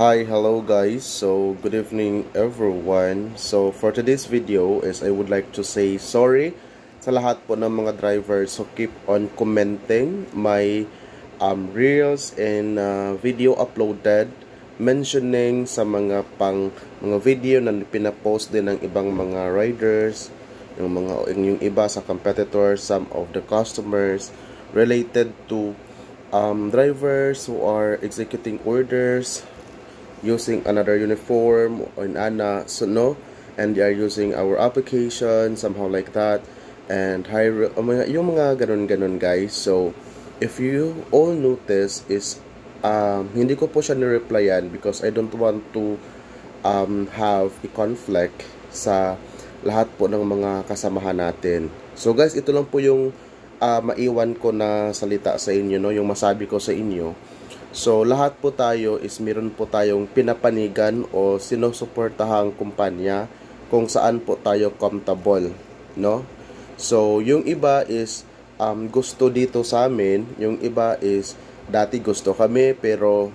Hi, hello guys. So, good evening everyone. So, for today's video is I would like to say sorry sa lahat po ng mga drivers who keep on commenting my reels and video uploaded mentioning sa mga video na pinapost din ng ibang mga riders, yung iba sa competitors, some of the customers related to drivers who are executing orders using another uniform and and they are using our application somehow like that, and yung mga ganun guys. So if you all notice is hindi ko po siya ni-replyan because I don't want to have a conflict sa lahat po ng mga kasamahan natin. So guys, ito lang po yung maiwan ko na salita sa inyo, no, yung masabi ko sa inyo. So, lahat po tayo is meron po tayong pinapanigan o sinusuportahang kumpanya kung saan po tayo comfortable, no? So, yung iba is gusto dito sa amin, yung iba is dati gusto kami pero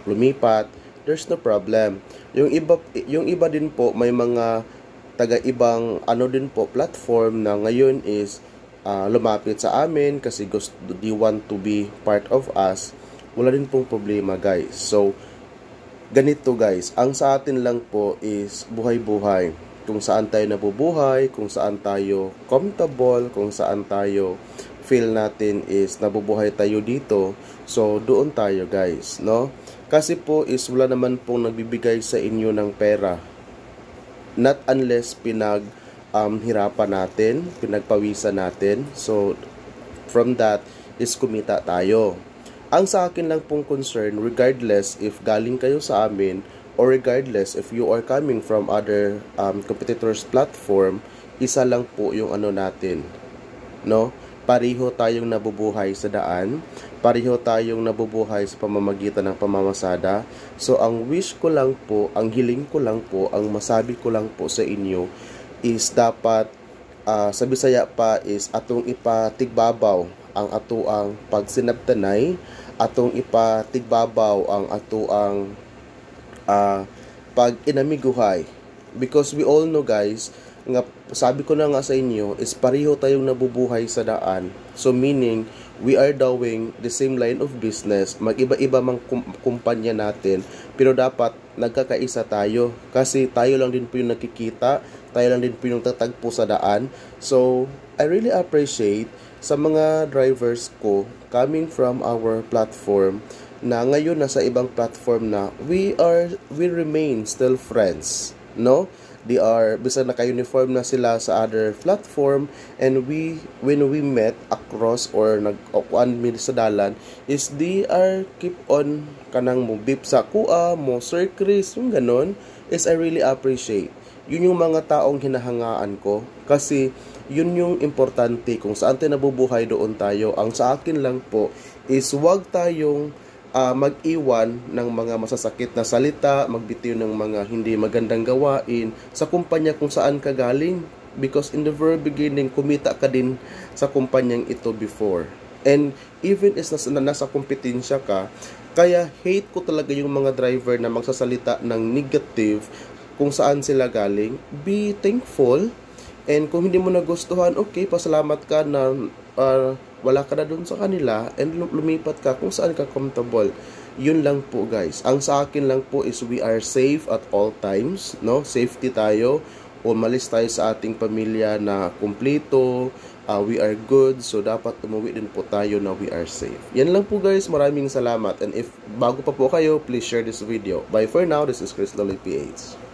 lumipat, there's no problem. Yung iba din po may mga taga-ibang din po platform na ngayon is lumapit sa amin kasi they want to be part of us. Wala din pong problema guys. So ganito guys, ang sa atin lang po is buhay-buhay, kung saan tayo nabubuhay, kung saan tayo comfortable, kung saan tayo feel natin is nabubuhay tayo dito. So doon tayo guys, no? Kasi po is wala naman pong nagbibigay sa inyo ng pera, not unless hirapan natin, pinagpawisan natin. So from that is kumita tayo. Ang sa akin lang pong concern, regardless if galing kayo sa amin or regardless if you are coming from other competitors platform, isa lang po yung natin, no? Pareho tayong nabubuhay sa daan, pareho tayong nabubuhay sa pamamagitan ng pamamasada. So ang wish ko lang po, ang hiling ko lang po, ang masabi ko lang po sa inyo is dapat sa Bisaya pa is atong ipatigbabaw ang atuang pagsinabtanay, atong ipatigbabaw ang atuang pag-inamiguhay, because we all know guys, nga sabi ko na nga sa inyo is pareho tayong nabubuhay sa daan. So meaning we are doing the same line of business, mag-iba-iba mang kumpanya natin, pero dapat nagkakaisa tayo kasi tayo lang din po yung nakikita, tayo lang din po yung tatagpo sa daan. So I really appreciate sa mga drivers ko coming from our platform na ngayon nasa ibang platform na we remain still friends, no? They are bisan naka-uniform na sila sa other platform, and when we met across or nag-okuan mi sa dalan is they are keep on kanang mo bip sa kuha mo, Sir Chris, yung ganon is I really appreciate. Yun yung mga taong hinahangaan ko kasi yun yung importante, kung saan tayo nabubuhay doon tayo. Ang sa akin lang po is wag tayong mag-iwan ng mga masasakit na salita, magbitiw ng mga hindi magandang gawain sa kumpanya kung saan ka galing, because in the very beginning kumita ka din sa kumpanyang ito before, and even is nasa kompetensya ka. Kaya hate ko talaga yung mga driver na magsasalita ng negative kung saan sila galing. Be thankful, and kung hindi mo nagustuhan, okay, pasalamat ka na wala ka na dun sa kanila and lumipat ka kung saan ka comfortable. Yun lang po guys. Ang sa akin lang po is we are safe at all times, no? Safety tayo. Umalis tayo sa ating pamilya na kumpleto. We are good. So dapat umuwi din po tayo na we are safe. Yan lang po guys. Maraming salamat. And if bago pa po kayo, please share this video. Bye for now. This is Chris Lolly PH.